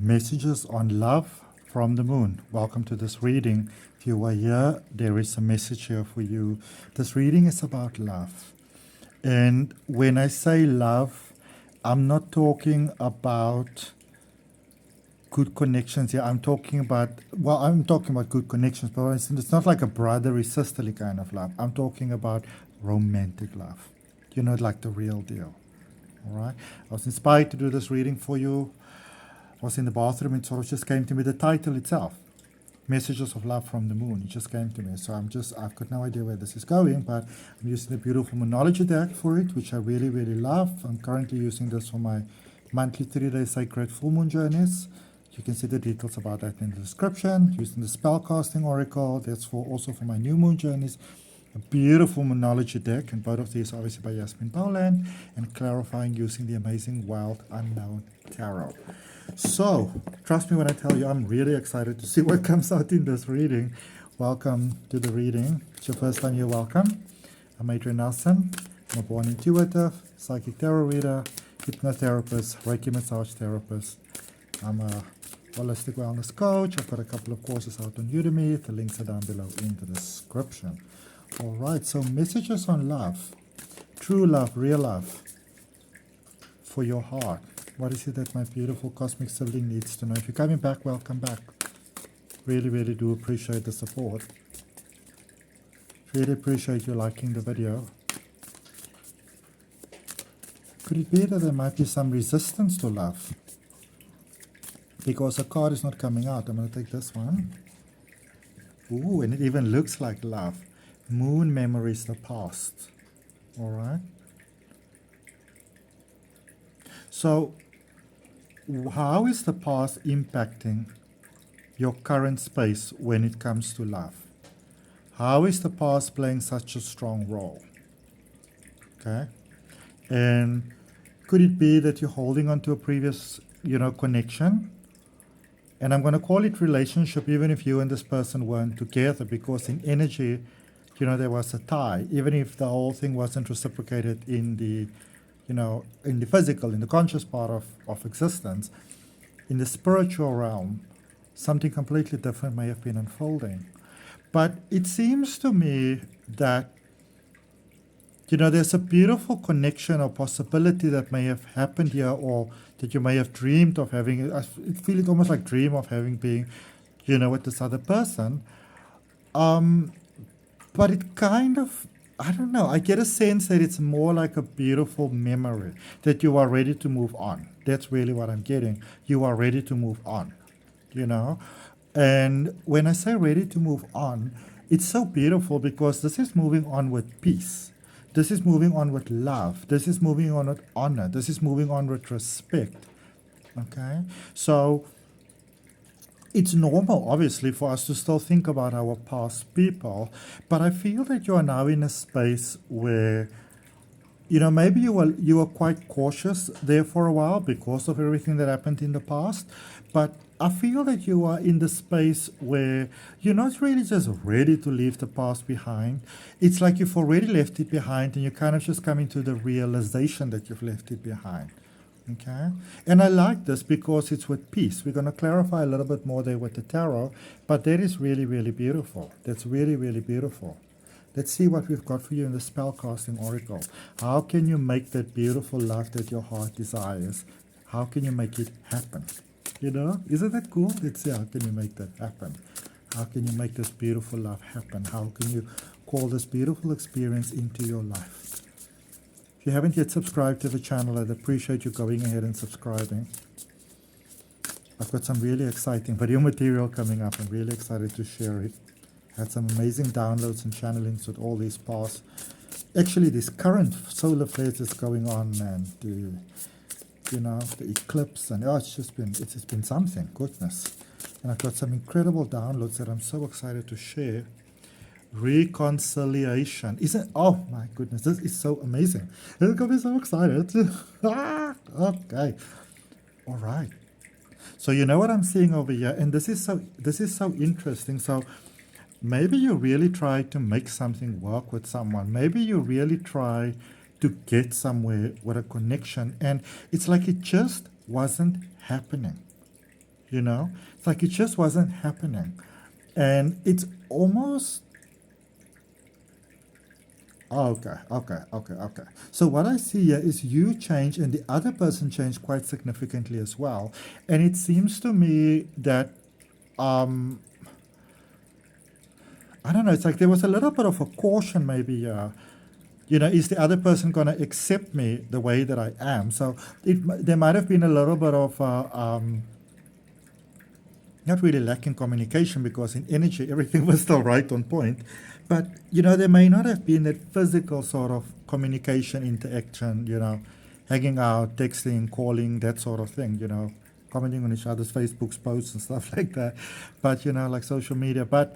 Messages on love from the moon. Welcome to this reading. If you are here, there is a message here for you. This reading is about love. And when I say love, I'm not talking about good connections here. I'm talking about good connections, but it's not like a brotherly, sisterly kind of love. I'm talking about romantic love. You know, like the real deal. All right? I was inspired to do this reading for you. I was in the bathroom and sort of just came to me, the title itself, Messages of Love from the Moon. It just came to me. So I've got no idea where this is going, but I'm using the beautiful Moonology deck for it, which I really, really love. I'm currently using this for my monthly 3-day sacred full moon journeys. You can see the details about that in the description. Using the spellcasting oracle, that's also for my new moon journeys. A beautiful Moonology deck, and both of these are obviously by Yasmin Poland, and clarifying using the amazing Wild Unknown Tarot. So, trust me when I tell you, I'm really excited to see what comes out in this reading. Welcome to the reading. If it's your first time, you're welcome. I'm Adrian Nelson. I'm a born intuitive, psychic tarot reader, hypnotherapist, Reiki Massage therapist. I'm a holistic wellness coach. I've got a couple of courses out on Udemy. The links are down below in the description. All right, so messages on love, true love, real love for your heart. What is it that my beautiful cosmic sibling needs to know? If you're coming back, welcome back. Really, really do appreciate the support. Really appreciate you liking the video. Could it be that there might be some resistance to love? Because a card is not coming out. I'm going to take this one. Ooh, and it even looks like love. Moon memories, the past. All right. So, how is the past impacting your current space when it comes to love? How is the past playing such a strong role? Okay. And could it be that you're holding on to a previous, connection? And I'm going to call it relationship, even if you and this person weren't together, because in energy, there was a tie, even if the whole thing wasn't reciprocated in the, in the physical, in the conscious part of existence. In the spiritual realm, something completely different may have been unfolding. But it seems to me that, there's a beautiful connection or possibility that may have happened here, or that you may have dreamed of having. I feel it almost like dream of having being, with this other person. But it kind of, I don't know, I get a sense that it's more like a beautiful memory, that you are ready to move on. That's really what I'm getting. You are ready to move on, And when I say ready to move on, it's so beautiful because this is moving on with peace. This is moving on with love. This is moving on with honor. This is moving on with respect, okay? So it's normal, obviously, for us to still think about our past people, but I feel that you are now in a space where, maybe you were quite cautious there for a while because of everything that happened in the past, but I feel that you are in the space where you're not really just ready to leave the past behind. It's like you've already left it behind and you're kind of just coming to the realization that you've left it behind. Okay, and I like this because it's with peace. We're going to clarify a little bit more there with the tarot, but that is really, really beautiful. That's really, really beautiful. Let's see what we've got for you in the spellcasting oracle. How can you make that beautiful love that your heart desires? How can you make it happen? Isn't that cool? Let's see, how can you make that happen? How can you make this beautiful love happen? How can you call this beautiful experience into your life? If you haven't yet subscribed to the channel, I'd appreciate you going ahead and subscribing. I've got some really exciting video material coming up. I'm really excited to share it. Had some amazing downloads and channelings with all these past, actually this current solar flares that's going on, and the eclipse, and it's just been something, goodness. And I've got some incredible downloads that I'm so excited to share. Reconciliation. Oh my goodness, this is so amazing. It's got me so excited. Okay. All right. So you know what I'm seeing over here, and this is so interesting. So maybe you really try to make something work with someone. Maybe you really try to get somewhere with a connection, and it's like it just wasn't happening. you know? It's like it just wasn't happening. And it's almost, okay. So what I see here is you change and the other person changed quite significantly as well. And it seems to me that, I don't know, it's like there was a little bit of a caution maybe here. You know, is the other person going to accept me the way that I am? So there might have been a little bit of, not really lacking communication, because in energy everything was still right on point. But, you know, there may not have been that physical sort of communication, interaction, you know, hanging out, texting, calling, that sort of thing, you know, commenting on each other's Facebook posts and stuff like that. But, you know, like social media. But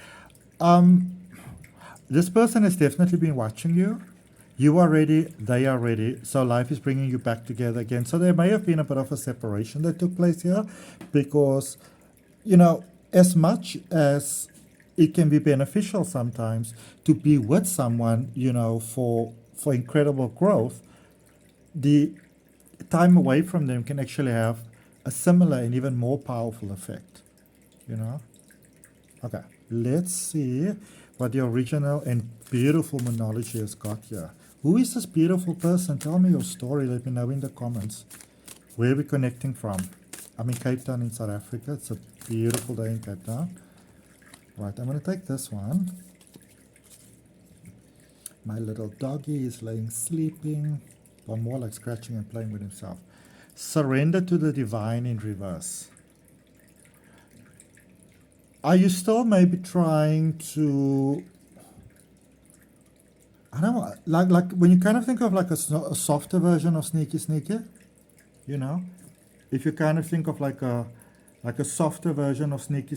this person has definitely been watching you. You are ready, they are ready, so life is bringing you back together again. So there may have been a bit of a separation that took place here, because, you know, as much as it can be beneficial sometimes to be with someone, you know, for incredible growth, the time away from them can actually have a similar and even more powerful effect, you know. Okay, let's see what the original and beautiful monology has got here. Who is this beautiful person? Tell me your story. Let me know in the comments. Where are we connecting from? I'm in Cape Town in South Africa. It's a beautiful day in Cape Town. Right, I'm going to take this one. My little doggy is laying sleeping, or more like scratching and playing with himself. Surrender to the divine in reverse. Are you still maybe trying to, I don't know, like when you kind of think of like a softer version of sneaky, you know, if you kind of think of like a softer version of sneaky,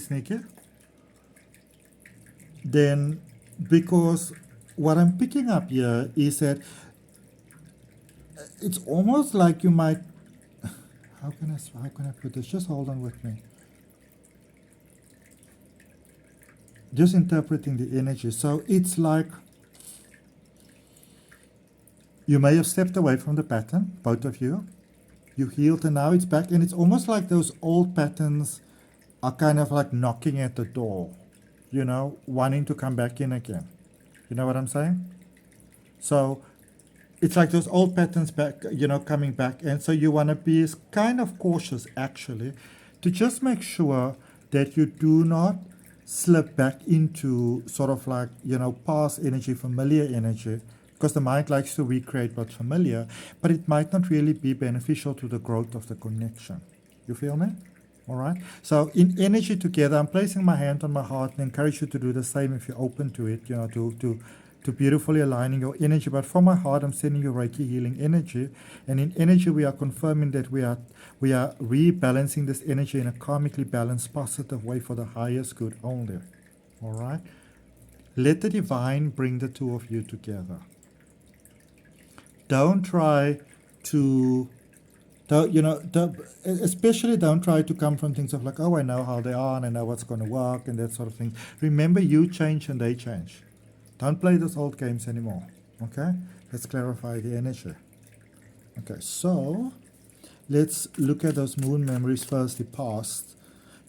then, because what I'm picking up here is that it's almost like you might, how can I put this? Just hold on with me. Just interpreting the energy. So it's like you may have stepped away from the pattern, both of you. You healed and now it's back. And it's almost like those old patterns are kind of like knocking at the door, you know, wanting to come back in again. You know what I'm saying? So it's like those old patterns back, you know, coming back. And so you want to be kind of cautious, actually, to just make sure that you do not slip back into sort of like, you know, past energy, familiar energy, because the mind likes to recreate what's familiar, but it might not really be beneficial to the growth of the connection. You feel me? All right. So in energy together, I'm placing my hand on my heart and encourage you to do the same if you're open to it, you know, to beautifully aligning your energy. But from my heart, I'm sending you Reiki healing energy. And in energy, we are confirming that we are rebalancing this energy in a karmically balanced, positive way for the highest good only. All right? Let the divine bring the two of you together. Don't try to, especially don't try to come from things of like, oh, I know how they are and I know what's going to work and that sort of thing. Remember, you change and they change. Don't play those old games anymore, okay? Let's clarify the energy. Okay, so let's look at those moon memories first, the past.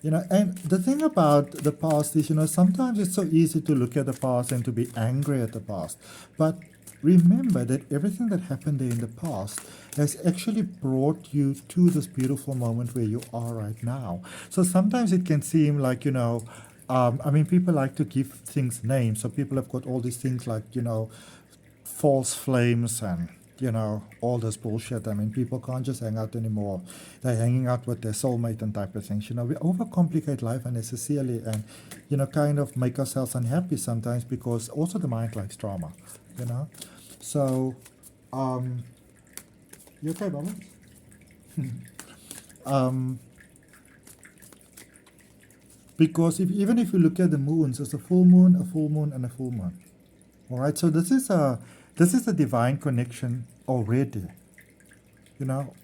You know, and the thing about the past is, you know, sometimes it's so easy to look at the past and to be angry at the past. But remember that everything that happened there in the past has actually brought you to this beautiful moment where you are right now. So sometimes it can seem like, you know, I mean, people like to give things names. So people have got all these things like, you know, false flames and, you know, all this bullshit. I mean, people can't just hang out anymore. They're hanging out with their soulmate and type of things. You know, we overcomplicate life unnecessarily and, you know, kind of make ourselves unhappy sometimes because also the mind likes drama, you know. So, you okay, Baba? Because even if you look at the moons, there's a full moon, and a full moon. All right, so this is a divine connection already, you know.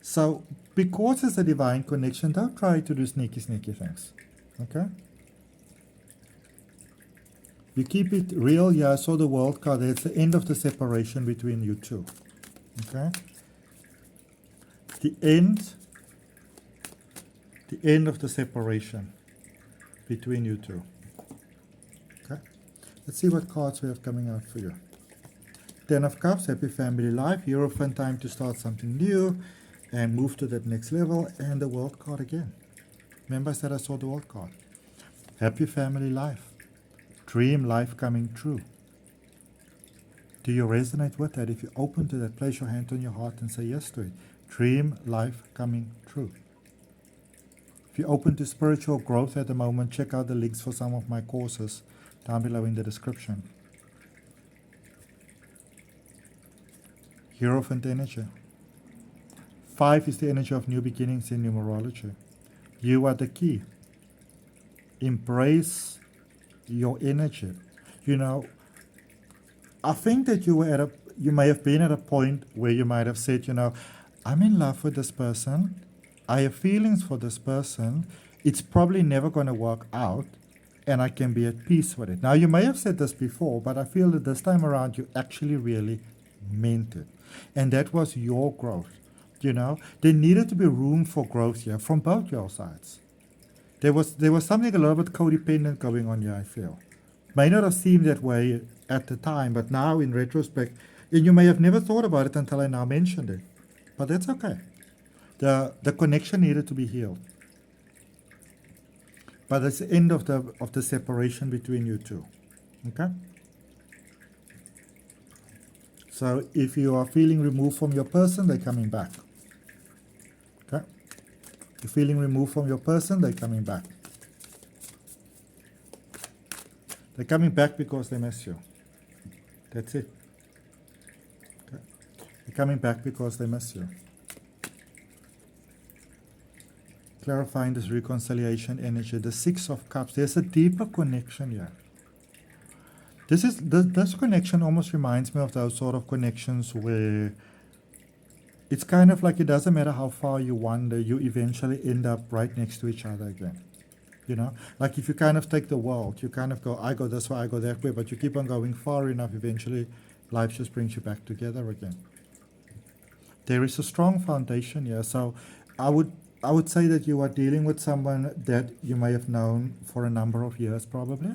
So because it's a divine connection, don't try to do sneaky things, okay? You keep it real. Yeah, I saw the world card. It's the end of the separation between you two, okay? The end the end of the separation between you two. Okay? Let's see what cards we have coming out for you. Ten of Cups, happy family life, Hierophant, time to start something new and move to that next level, and the World card again. Remember I said I saw the World card. Happy family life, dream life coming true. Do you resonate with that? If you open to that, place your hand on your heart and say yes to it. Dream life coming true. If you're open to spiritual growth at the moment, check out the links for some of my courses down below in the description. Hierophant energy. 5 is the energy of new beginnings in numerology. You are the key. Embrace your energy. You know, I think that you may have been at a point where you might have said, you know, I'm in love with this person. I have feelings for this person. It's probably never going to work out, and I can be at peace with it. Now, you may have said this before, but I feel that this time around you actually really meant it. And that was your growth. You know, there needed to be room for growth here from both your sides. There was something a little bit codependent going on here, I feel. May not have seemed that way at the time, but now in retrospect, and you may have never thought about it until I now mentioned it. But that's okay. The connection needed to be healed. But it's the end of the separation between you two. Okay? So if you are feeling removed from your person, they're coming back. Okay? You're feeling removed from your person, they're coming back. They're coming back because they miss you. That's it. Okay? They're coming back because they miss you. Clarifying this reconciliation energy, the 6 of Cups. There's a deeper connection here. This connection almost reminds me of those sort of connections where it's kind of like it doesn't matter how far you wander, you eventually end up right next to each other again. You know, like if you kind of take the world, you kind of go, I go this way, I go that way, but you keep on going far enough, eventually life just brings you back together again. There is a strong foundation here, so I would say that you are dealing with someone that you may have known for a number of years probably.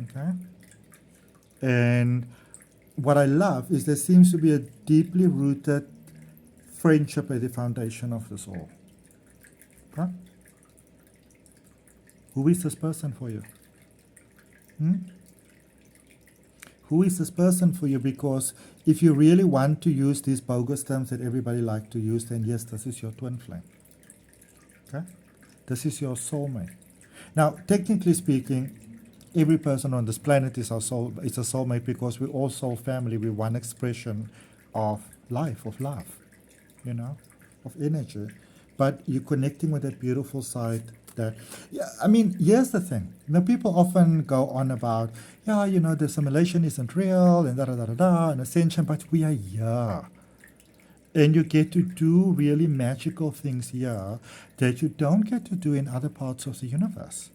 Okay? And what I love is there seems to be a deeply rooted friendship at the foundation of this all. Okay? Who is this person for you? Who is this person for you? Because if you really want to use these bogus terms that everybody likes to use, then yes, this is your twin flame. Okay? This is your soulmate. Now, technically speaking, every person on this planet is our soul. It's a soulmate because we're all soul family. We're one expression of life, of love, you know, of energy. But you're connecting with that beautiful side that, yeah, I mean, here's the thing. You know, people often go on about, yeah, you know, the simulation isn't real and da-da-da-da-da and ascension, but we are here. And you get to do really magical things here that you don't get to do in other parts of the universe,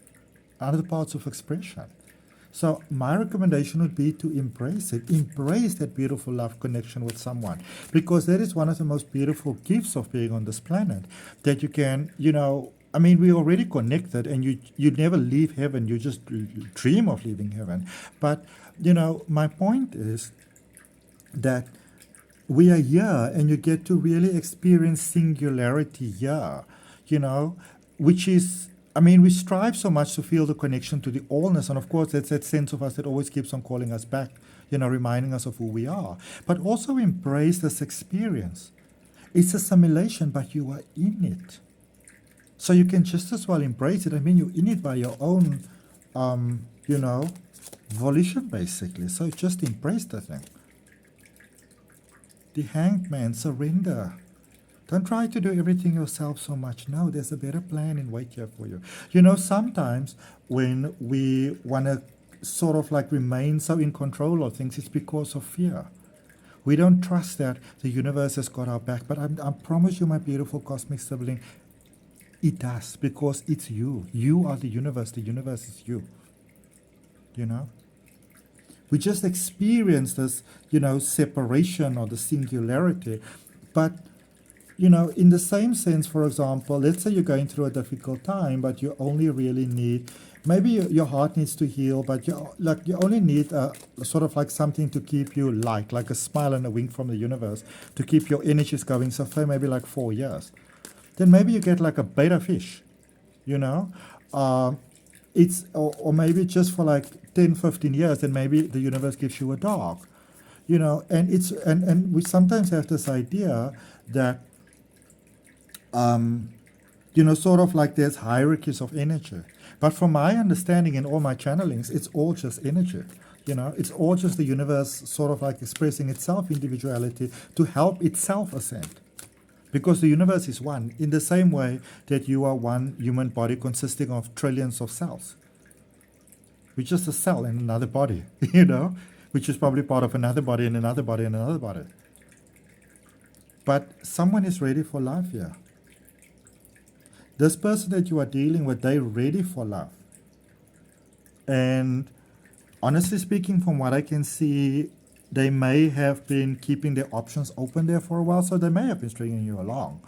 other parts of expression. So my recommendation would be to embrace it. Embrace that beautiful love connection with someone, because that is one of the most beautiful gifts of being on this planet, that you can, you know, I mean, we're already connected, and you never leave heaven. You just dream of leaving heaven. But, you know, my point is that we are here, and you get to really experience singularity here, you know, which is, I mean, we strive so much to feel the connection to the allness, and of course that's that sense of us that always keeps on calling us back, you know, reminding us of who we are. But also embrace this experience. It's a simulation, but you are in it. So you can just as well embrace it. I mean, you're in it by your own, you know, volition, basically. So just embrace the thing. The Hanged Man, surrender. Don't try to do everything yourself so much. No, there's a better plan in wait here for you. You know, sometimes when we want to sort of like remain so in control of things, it's because of fear. We don't trust that the universe has got our back. But I promise you, my beautiful cosmic sibling, it does, because it's you. You are the universe is you. You know? We just experience this, you know, separation or the singularity, but in the same sense, for example, let's say you're going through a difficult time, but you only really need, maybe your heart needs to heal, but you only need a sort of like something to keep you light, like a smile and a wink from the universe to keep your energies going. So for maybe like 4 years, then maybe you get like a beta fish, you know. Or maybe just for like 10, 15 years, then maybe the universe gives you a dog, and we sometimes have this idea that sort of like there's hierarchies of energy. But from my understanding in all my channelings, it's all just energy. It's all just the universe sort of like expressing itself individuality to help itself ascend. Because the universe is one, in the same way that you are one human body consisting of trillions of cells. We're just a cell in another body, which is probably part of another body and another body and another body. But someone is ready for love here. This person that you are dealing with, they're ready for love. And honestly speaking, from what I can see, they may have been keeping their options open there for a while, so they may have been stringing you along.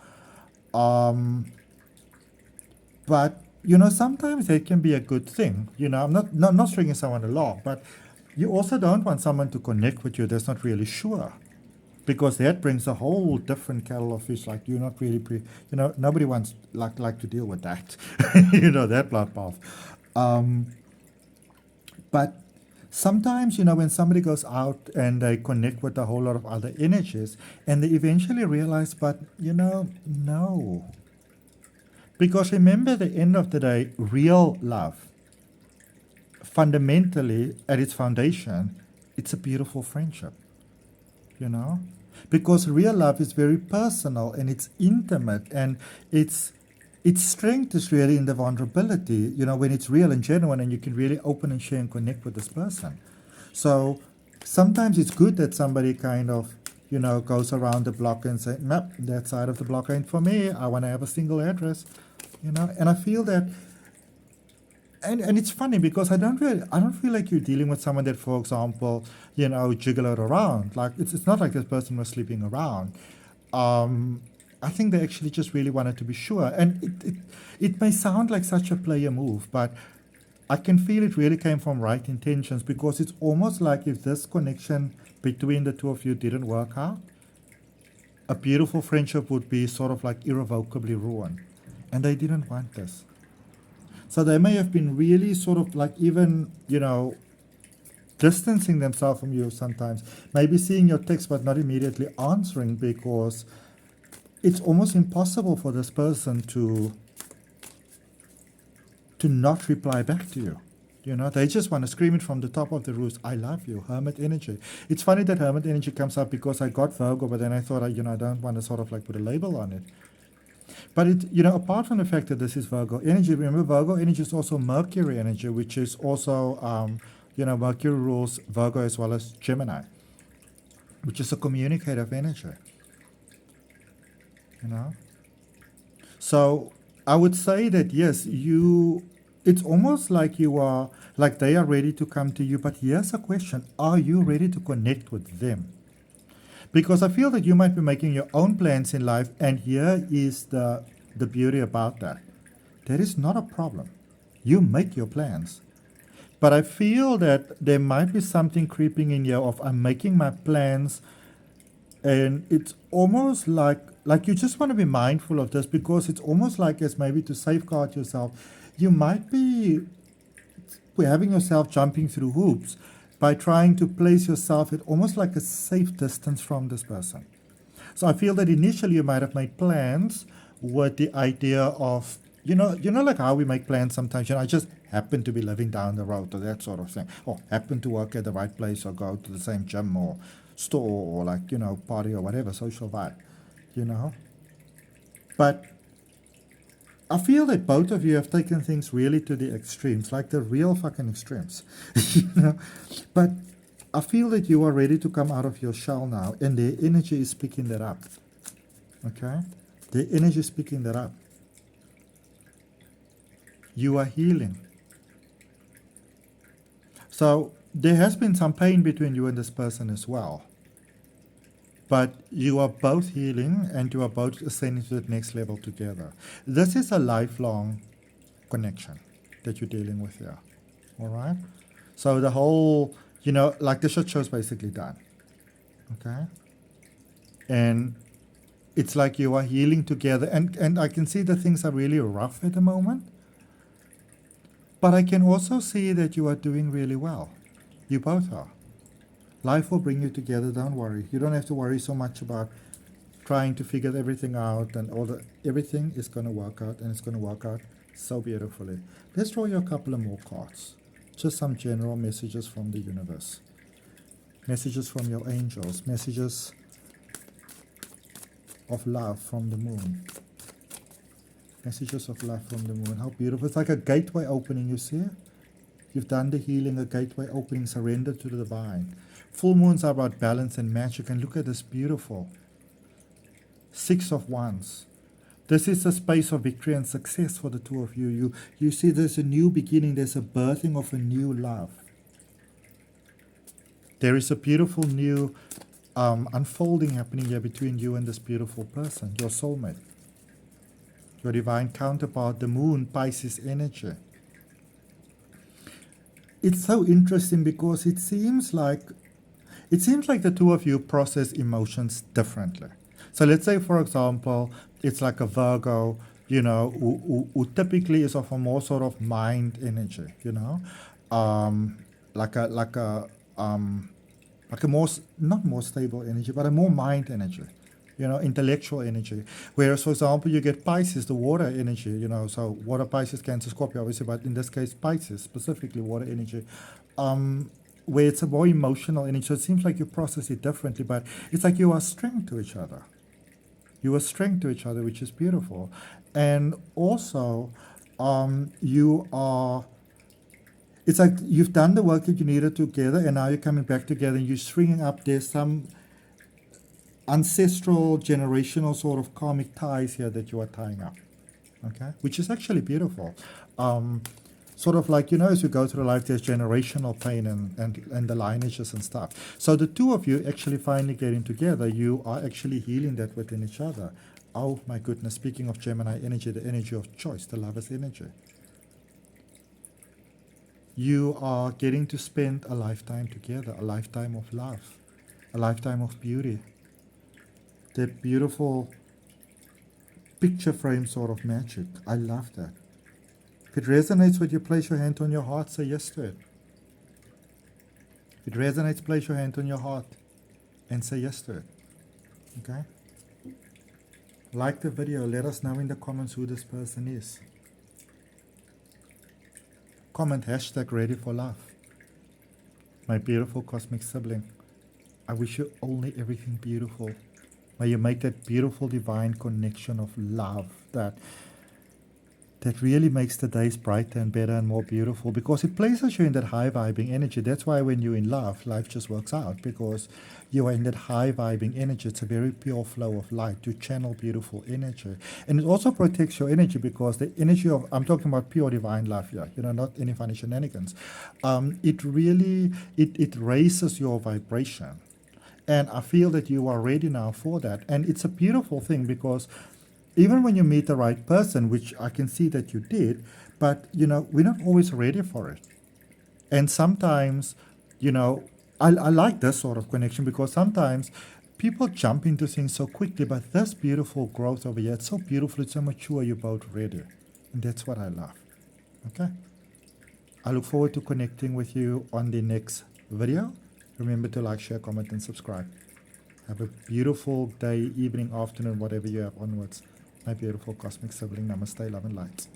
But, sometimes that can be a good thing. I'm not stringing someone along, but you also don't want someone to connect with you that's not really sure. Because that brings a whole different kettle of fish. Like you're not really, nobody wants like to deal with that, that bloodbath. But sometimes, when somebody goes out and they connect with a whole lot of other energies, and they eventually realize, but no. Because remember, at the end of the day, real love, fundamentally, at its foundation, it's a beautiful friendship. Because real love is very personal and it's intimate, and its strength is really in the vulnerability, when it's real and genuine and you can really open and share and connect with this person. So sometimes it's good that somebody kind of, goes around the block and say, nope, that side of the block ain't for me. I want to have a single address, and I feel that. And it's funny because I don't feel like you're dealing with someone that, for example, jiggle it around. Like it's not like this person was sleeping around. I think they actually just really wanted to be sure. And it may sound like such a player move, but I can feel it really came from right intentions, because it's almost like if this connection between the two of you didn't work out, a beautiful friendship would be sort of like irrevocably ruined. And they didn't want this. So they may have been really sort of like even, distancing themselves from you sometimes. Maybe seeing your text but not immediately answering, because it's almost impossible for this person to not reply back to you. They just want to scream it from the top of the roof, I love you, hermit energy. It's funny that hermit energy comes up because I got Virgo, but then I thought, I don't want to sort of like put a label on it. But apart from the fact that this is Virgo energy, remember Virgo energy is also Mercury energy, which is also, Mercury rules Virgo as well as Gemini, which is a communicative energy. So I would say that yes, it's almost like they are ready to come to you. But here's a question: are you ready to connect with them? Because I feel that you might be making your own plans in life, and here is the beauty about that. That is not a problem. You make your plans. But I feel that there might be something creeping in here of I'm making my plans, and it's almost like you just want to be mindful of this, because it's almost like as maybe to safeguard yourself, you might be having yourself jumping through hoops by trying to place yourself at almost like a safe distance from this person. So I feel that initially you might have made plans with the idea of, like how we make plans sometimes, I just happen to be living down the road or that sort of thing, or happen to work at the right place or go to the same gym or store or like, party or whatever, social vibe, But I feel that both of you have taken things really to the extremes, like the real fucking extremes, But I feel that you are ready to come out of your shell now, and the energy is picking that up, okay? The energy is picking that up. You are healing. So there has been some pain between you and this person as well. but you are both healing and you are both ascending to the next level together. This is a lifelong connection that you're dealing with here. All right? So the whole, like the shit show's basically done. Okay? And it's like you are healing together. And I can see that things are really rough at the moment. But I can also see that you are doing really well. You both are. Life will bring you together, don't worry. You don't have to worry so much about trying to figure everything out and everything is going to work out, and it's going to work out so beautifully. Let's draw you a couple of more cards. Just some general messages from the universe. Messages from your angels. Messages of love from the moon. Messages of love from the moon. How beautiful. It's like a gateway opening, you see? You've done the healing, a gateway opening, surrender to the divine. Full moons are about balance and magic. And look at this beautiful 6 of Wands. This is a space of victory and success for the two of you. You see there's a new beginning. There's a birthing of a new love. There is a beautiful new unfolding happening here between you and this beautiful person, your soulmate. Your divine counterpart, the moon, Pisces energy. It's so interesting because it seems like the two of you process emotions differently. So let's say, for example, it's like a Virgo, who typically is of a more sort of mind energy, like a more, not more stable energy, but a more mind energy. Intellectual energy. Whereas, for example, you get Pisces, the water energy, so water, Pisces, Cancer, Scorpio, obviously, but in this case, Pisces, specifically water energy, where it's a more emotional energy. So it seems like you process it differently, but it's like you are strength to each other. You are strength to each other, which is beautiful. And also, it's like you've done the work that you needed together, and now you're coming back together, and you're stringing up. There's some ancestral, generational sort of karmic ties here that you are tying up, okay? Which is actually beautiful. Sort of like, as you go through life, there's generational pain and the lineages and stuff. So the two of you actually finally getting together, you are actually healing that within each other. Oh my goodness, speaking of Gemini energy, the energy of choice, the lover's energy. You are getting to spend a lifetime together, a lifetime of love, a lifetime of beauty. That beautiful picture frame sort of magic. I love that. If it resonates with you, place your hand on your heart, say yes to it. If it resonates, place your hand on your heart and say yes to it. Okay? Like the video, let us know in the comments who this person is. Comment hashtag ready for love. My beautiful cosmic sibling, I wish you only everything beautiful. May you make that beautiful divine connection of love that really makes the days brighter and better and more beautiful, because it places you in that high vibing energy. That's why when you're in love, life just works out, because you are in that high vibing energy. It's a very pure flow of light. You channel beautiful energy. And it also protects your energy, because the energy of, I'm talking about pure divine love here, not any funny shenanigans. It really, it raises your vibration. And I feel that you are ready now for that. And it's a beautiful thing, because even when you meet the right person, which I can see that you did, but, we're not always ready for it. And sometimes, I like this sort of connection, because sometimes people jump into things so quickly, but this beautiful growth over here, it's so beautiful, it's so mature, you're both ready. And that's what I love. Okay? I look forward to connecting with you on the next video. Remember to like, share, comment, and subscribe. Have a beautiful day, evening, afternoon, whatever you have onwards. My beautiful cosmic sibling. Namaste, love and light.